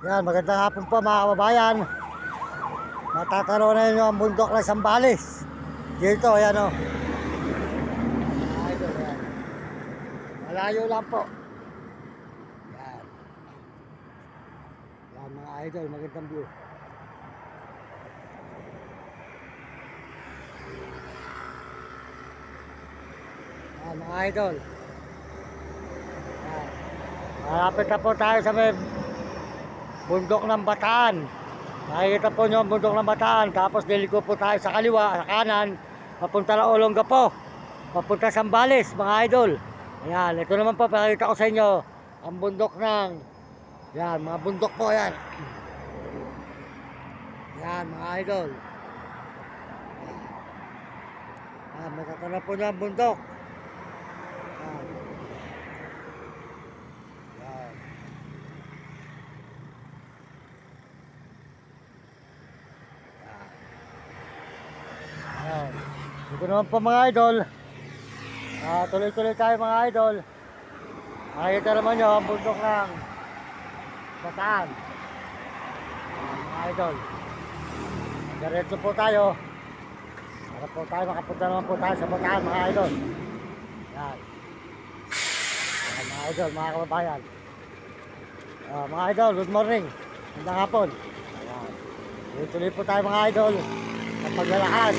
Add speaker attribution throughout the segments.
Speaker 1: Yan, magandang hapon po mga kababayan. Matataronan nyo ang bundok ng Zambales. Dito, ayan o. Idol, yan. Malayo lang po. Yan. Yan mga idol, magandang view. Yan mga idol. Yan. Malapit na po tayo sa may bundok ng Bataan. Nakikita po nyo ang bundok ng Bataan. Tapos diliko po tayo sa kaliwa, sa kanan, papunta na Olongapo, papunta sa Zambales mga idol. Ayan, ito naman po pakikita ko sa inyo ang bundok ng, yan, mga bundok po yan. Yan mga idol. Yan, matatanda po nyo ang bundok. Yan. Yan. Dito naman po mga idol. Tuloy-tuloy tayo mga idol. Makikita naman nyo ang bundok ng Bataan. Mga idol. Diretso po tayo. Para po tayo, makapunta naman po tayo sa Bataan mga idol. Yan. Yan mga idol, mga kababayan. Mga idol, good morning. Magandang hapon. Yan. Tuloy-tuloy po tayo mga idol. Sa paglalakad.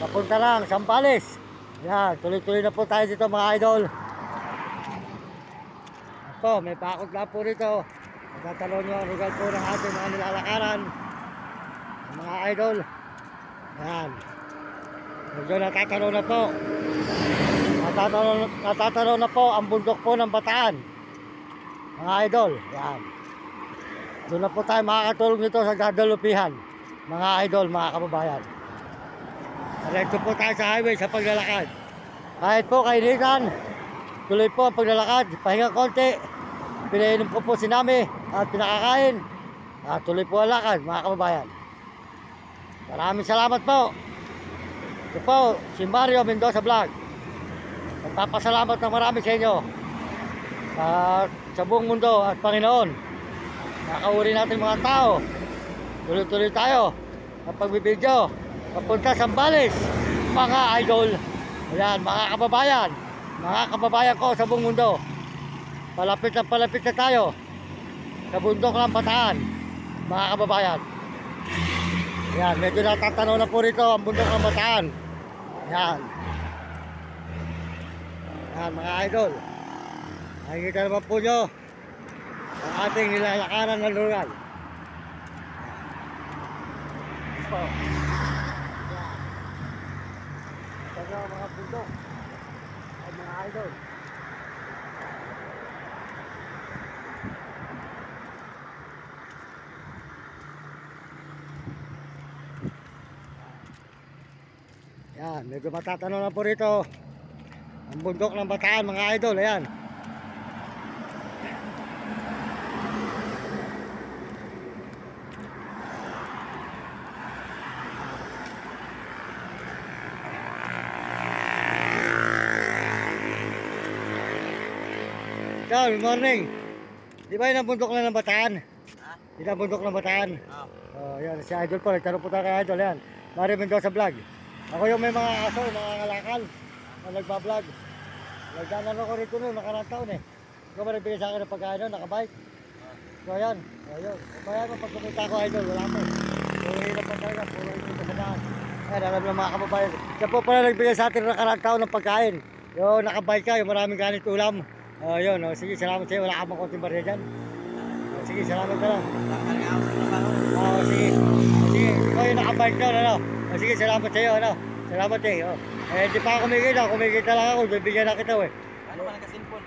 Speaker 1: Papunta lang, Zambales. Yan, tuloy-tuloy na po tayo dito mga idol. Ito, may pakot lang po rito. Magtatalon nyo ang lugar po ng ating mga nilalakaran. Mga idol. Yan. Medyo natatalon na po. Natatalon na po ang bundok po ng Bataan. Mga idol. Yan. Doon na po tayo makakatulong dito sa Guadalupihan. Mga idol, mga kababayan. Diretso po tayo sa highway sa paglalakad. Kahit po kainitan, tuloy po ang paglalakad. Pahinga konti. Pinainom ko po si Nami at pinakakain. Tuloy po ang lakad mga kababayan. Maraming salamat po. Ito po si Mario Mendoza Vlog. Nagpapasalamat ng marami sa inyo sa buong mundo at Panginoon. Nakauri natin mga tao. Tuloy-tuloy tayo ang pagbibideo papunta sa Zambales mga idol. Ayan mga kababayan ko sa buong mundo. Palapit na tayo sa bundok ng Bataan mga kababayan. Ayan, medyo natatanaw na po rito ang bundok ng Bataan. Ayan. Ayan mga idol. Nakikita naman po nyo ang ating nilalakaran ng lugar. Ito. Ayan. Ito ang mga bundok ay mga idol. Yan, medyo matatanaw na po rito ang bundok ng Bataan mga idol. Ayan. Good morning. Di ba yun ang bundok lang ng Bataan? Ha? Yun ang bundok ng Bataan? Oo. Yan, si idol po. Nagtanong po tayo kay idol. Yan, Mario Mendoza Vlog. Ako yung may mga aso, mga kalakal na nagbablog. Nagdanan ako rito noon, nakarang taon eh. Ikaw ba nagbigay sa akin ng pagkain noon, nakabike? So yan, ayun. Kaya mo pag kumita ko idol, wala ko. Puro hirap pa talaga, puro hirap pa sa daan. Ayan, alam ng mga kababayan. Siya po pala nagbigay sa atin ng nakarang taon ng pagkain. Yung nakabike ka, yung maraming ganit ulam. Yun, sige, salamat sa'yo. Wala ka mang konting barya dyan. Sige, salamat ka lang. Sige. Sige, ikaw yung nakabike doon, ano? Sige, salamat sa'yo, ano? Salamat eh. Di pa ako kumikita lang ako, bibigyan na kita eh.
Speaker 2: Ano pa nagka-cellphone?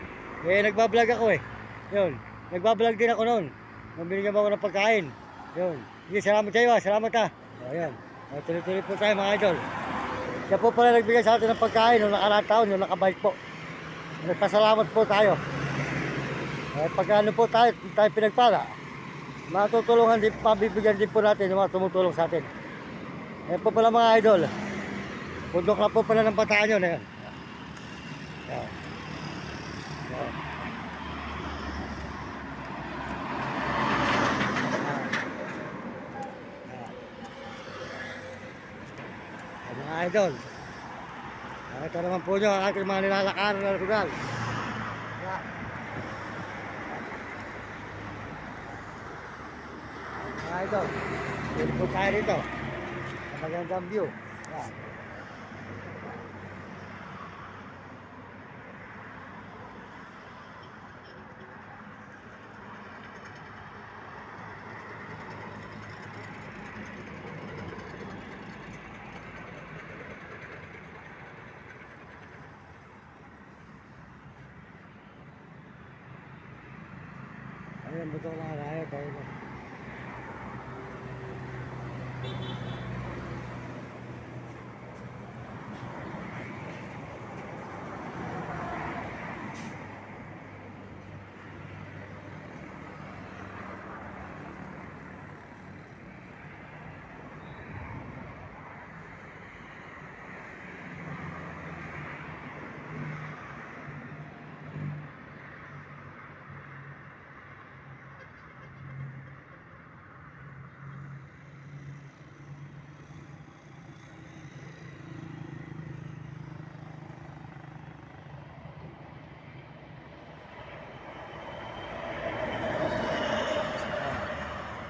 Speaker 1: Nagbablog ako eh. Yun, nagbablog din ako noon. Nung binigyan mo ako ng pagkain. Yun, sige, salamat sa'yo salamat ha. Ayan, tuloy-tuloy po tayo mga idol. Siya po pala nagbigay sa atin ng pagkain nung nakarang taon, yung nakabike po. Nagpasalamat po tayo. Pag ano po tayo pinagpala, matutulungan din, mabibigyan din po natin yung mga tumutulong sa atin. Ayan po pala mga idol. Bundok na po pala ng Bataan yun. Ayan. Ayan. Ayan. idol. Ito naman po nyo ang ating mga nilalakaran na lugar. Yan. Mga idol, dito po tayo rito. Magandang view. Yan. Ayan, buto lang araya tayo na.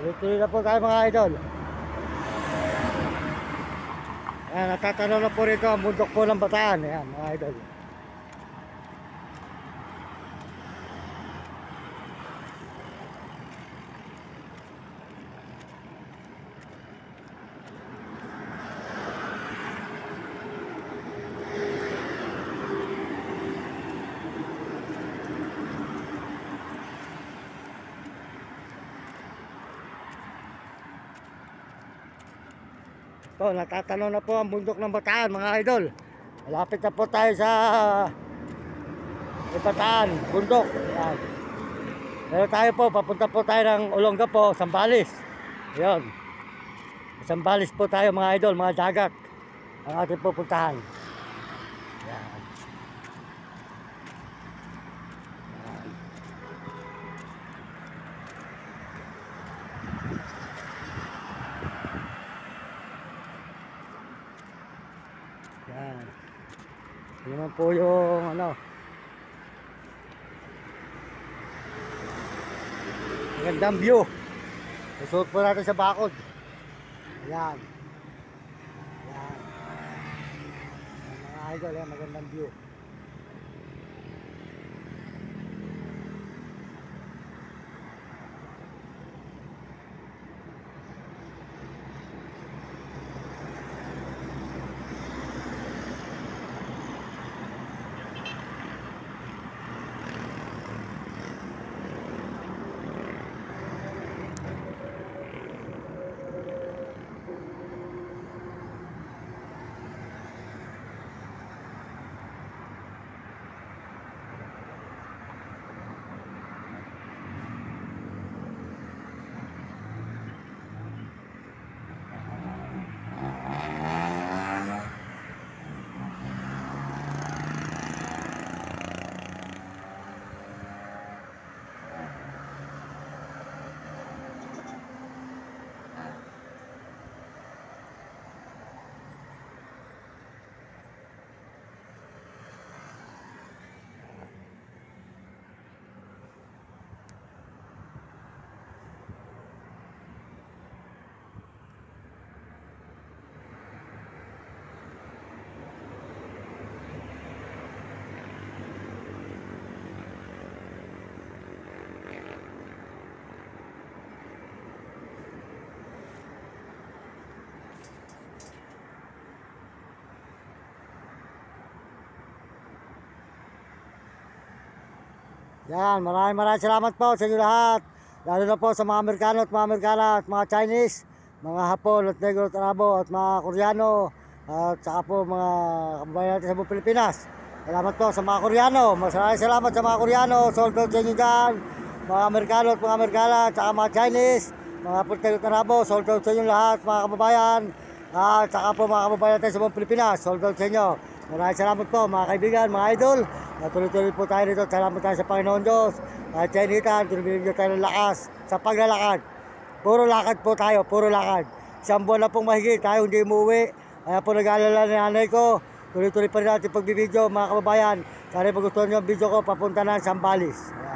Speaker 1: Tuloy-tuloy na po tayo mga idol. Ayan, natatanaw na po rito ang bundok po ng Bataan. Ayan mga idol. So, natatanaw na po ang bundok ng Bataan mga idol. Malapit na po tayo sa Bataan, bundok. Ayan. Pero tayo po, papunta po tayo ng Olongapo, Zambales. Ayan. Zambales po tayo mga idol, mga dagat ang ating pupuntahan. Ayan. Yan. Yan naman po yung ano. Magandang view. Susuot po natin sa bakod. Yan. Yan. Mga idol, yan, magandang view. Yan, maraming salamat po sa inyo lahat. Lalo na po sa mga Amerikano at mga Amerikana at mga Chinese, mga Hapon at Negro at Arabo at mga Koreano at saka po mga kababayan natin sa buong Pilipinas. Salamat po sa mga Koreano. Maraming salamat sa mga Koreano. Sold out sa inyo dyan. Mga Amerikano at mga Amerikana at saka mga Chinese, mga Hapon at Negro at Arabo. Sold out sa inyo lahat mga kababayan. At saka po mga kababayan natin sa buong Pilipinas. Sold out sa inyo. Maraming salamat po mga kaibigan, mga idol. Tuloy-tuloy po tayo dito. Salamat tayo sa Panginoon Diyos. At Chinitan, tuloy-tuloy tayo ng lakas sa paglalakad. Puro lakad po tayo, puro lakad. Isang buwan na pong mahigit tayo hindi umuwi. Kaya po nag-aalala ng nanay ko. Tuloy-tuloy pa rin natin pagbibideo mga kababayan. Sana magustuhan nyo ang video ko papunta ng Sambales. Ayan.